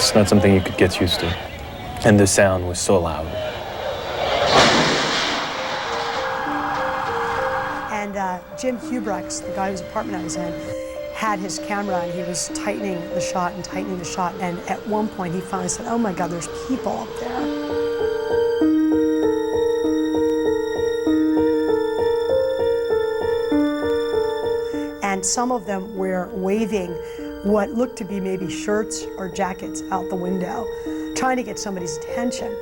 It's not something you could get used to. And the sound was so loud. And Jim Hubrex, the guy whose apartment I was in, had his camera and he was tightening the shot and tightening the shot. And at one point he finally said, "Oh my God, there's people up there." And some of them were waving what looked to be maybe shirts or jackets out the window, trying to get somebody's attention.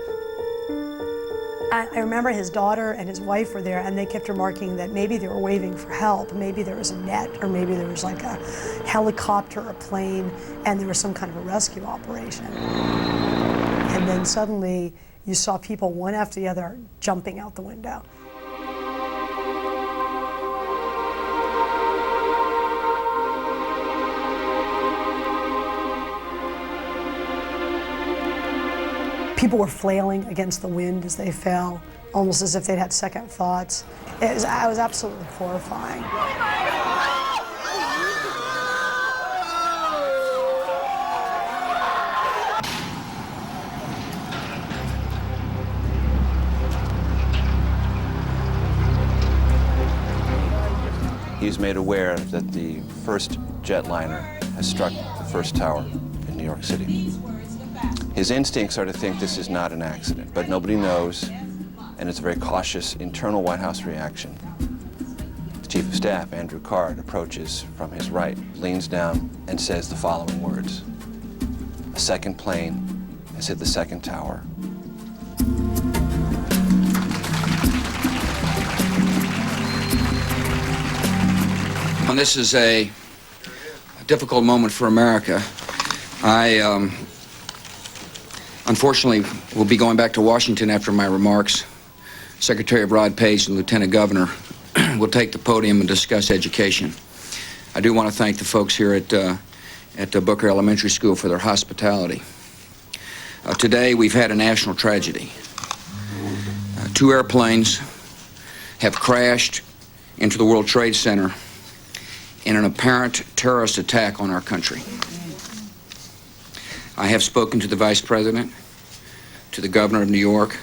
I remember his daughter and his wife were there, and they kept remarking that maybe they were waving for help, maybe there was a net, or maybe there was like a helicopter or a plane, and there was some kind of a rescue operation. And then suddenly you saw people one after the other jumping out the window. People were flailing against the wind as they fell, almost as if they'd had second thoughts. It was absolutely horrifying. He's made aware that the first jetliner has struck the first tower in New York City. His instincts are to think this is not an accident, but nobody knows, and it's a very cautious internal White House reaction. The Chief of Staff, Andrew Card, approaches from his right, leans down, and says the following words: "A second plane has hit the second tower." Well, this is a difficult moment for America. I unfortunately will be going back to Washington after my remarks. Secretary of Rod Page and Lieutenant Governor will take the podium and discuss education. I do want to thank the folks here at Booker Elementary School for their hospitality. Today we've had a national tragedy. Two airplanes have crashed into the World Trade Center in an apparent terrorist attack on our country. I have spoken to the Vice President, to the Governor of New York,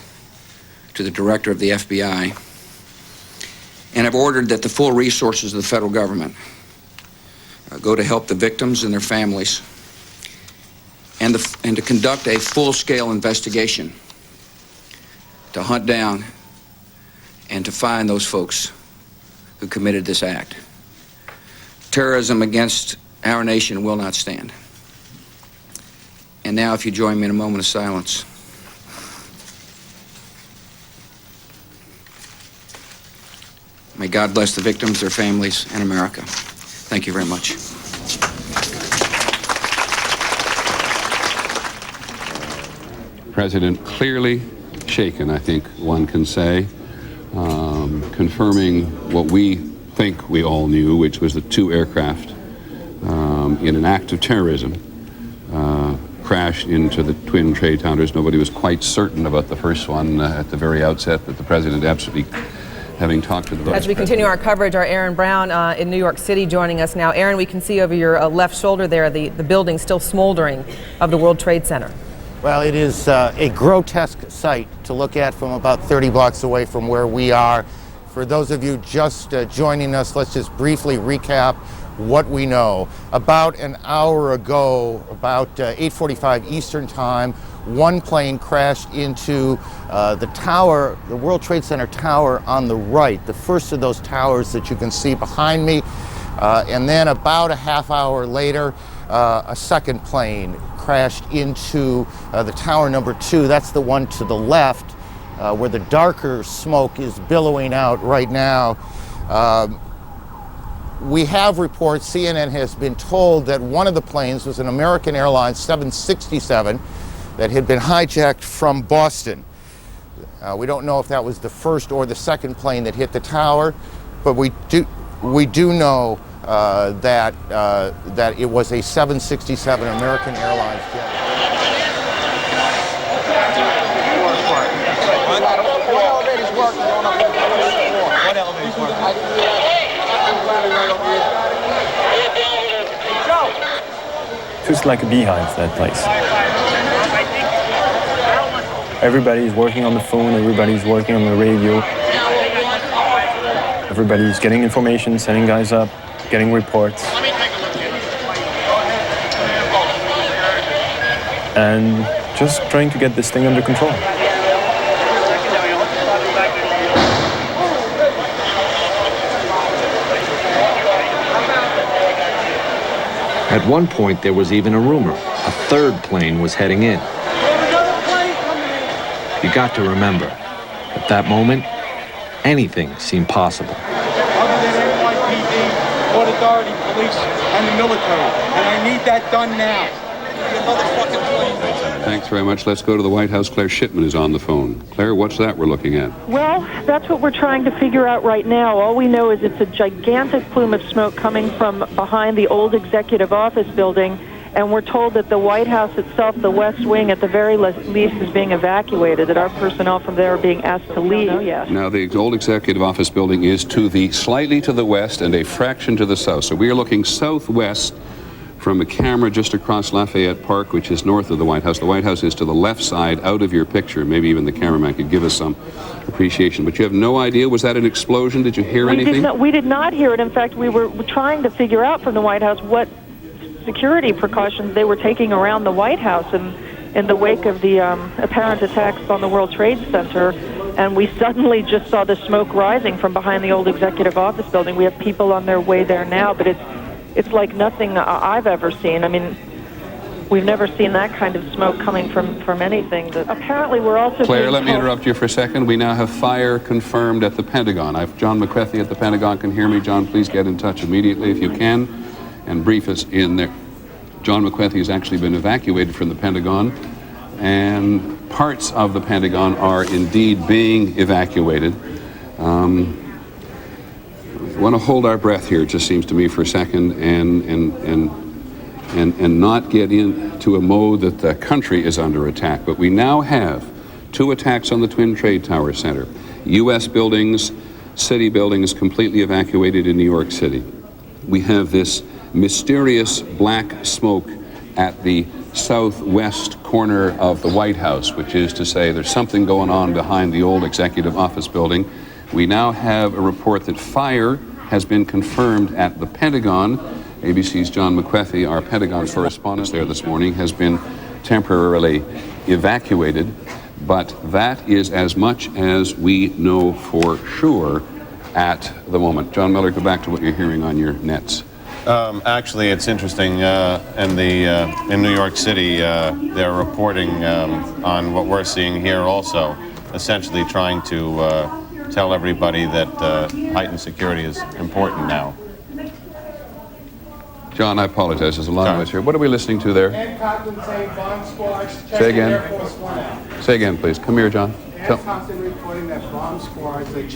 to the Director of the FBI, and have ordered that the full resources of the federal government go to help the victims and their families, and to conduct a full-scale investigation to hunt down and to find those folks who committed this act. Terrorism against our nation will not stand. And now, if you join me in a moment of silence. May God bless the victims, their families, and America. Thank you very much. President clearly shaken, I think one can say, confirming what we think we all knew, which was that two aircraft in an act of terrorism crashed into the twin trade towers. Nobody was quite certain about the first one at the very outset, but the president absolutely, having talked to the vice As we continue our coverage, our Aaron Brown in New York City joining us now. Aaron, we can see over your left shoulder there the building still smoldering of the World Trade Center. Well, it is a grotesque sight to look at from about 30 blocks away from where we are. For those of you just joining us, let's just briefly recap what we know. About an hour ago, about 8:45 Eastern Time, one plane crashed into the tower, the World Trade Center tower on the right, the first of those towers that you can see behind me. And then about a half hour later, a second plane crashed into the tower number 2. That's the one to the left, where the darker smoke is billowing out right now. We have reports, CNN has been told that one of the planes was an American Airlines 767 that had been hijacked from Boston. We don't know if that was the first or the second plane that hit the tower, but we do know that it was a 767 American Airlines jet. What elevator's working? What elevator's working? Just like a beehive, that place. Everybody's working on the phone, everybody's working on the radio. Everybody's getting information, sending guys up, getting reports. And just trying to get this thing under control. At one point, there was even a rumor. A third plane was heading in. You got to remember, at that moment, anything seemed possible. Other than NYPD, Port Authority, police, and the military. And I need that done now. Thanks very much. Let's go to the White House. Claire Shipman is on the phone. Claire, what's that we're looking at? Well, that's what we're trying to figure out right now. All we know is it's a gigantic plume of smoke coming from behind the old executive office building, and we're told that the White House itself, the West Wing, at the very least, is being evacuated, that our personnel from there are being asked to leave. Now, the old executive office building is slightly to the west and a fraction to the south. So we are looking southwest from a camera just across Lafayette Park, which is north of the White House. The White House is to the left side, out of your picture. Maybe even the cameraman could give us some appreciation. But you have no idea, was that an explosion? Did you hear anything? We did not hear it. In fact, we were trying to figure out from the White House what security precautions they were taking around the White House in the wake of the apparent attacks on the World Trade Center. And we suddenly just saw the smoke rising from behind the old executive office building. We have people on their way there now, but it's like nothing I've ever seen. I mean, we've never seen that kind of smoke coming from anything. Apparently, we're also Claire, let me interrupt you for a second. We now have fire confirmed at the Pentagon. John McCarthy at the Pentagon can hear me. John, please get in touch immediately if you can and brief us in there. John McCarthy has actually been evacuated from the Pentagon, and parts of the Pentagon are indeed being evacuated. I want to hold our breath here, it just seems to me, for a second, and not get into a mode that the country is under attack. But we now have 2 attacks on the Twin Trade Tower Center. U.S. buildings, city buildings completely evacuated in New York City. We have this mysterious black smoke at the southwest corner of the White House, which is to say there's something going on behind the old executive office building. We now have a report that fire has been confirmed at the Pentagon. ABC's John McCarthy, our Pentagon correspondent there this morning, has been temporarily evacuated, but that is as much as we know for sure at the moment. John Miller, go back to what you're hearing on your nets. Actually, it's interesting. In New York City, they're reporting on what we're seeing here also, essentially trying to tell everybody that heightened security is important now. John, I apologize. There's a lot of us here. What are we listening to there? Say again. Say again, please. Come here, John. Constantly reporting that bomb squads,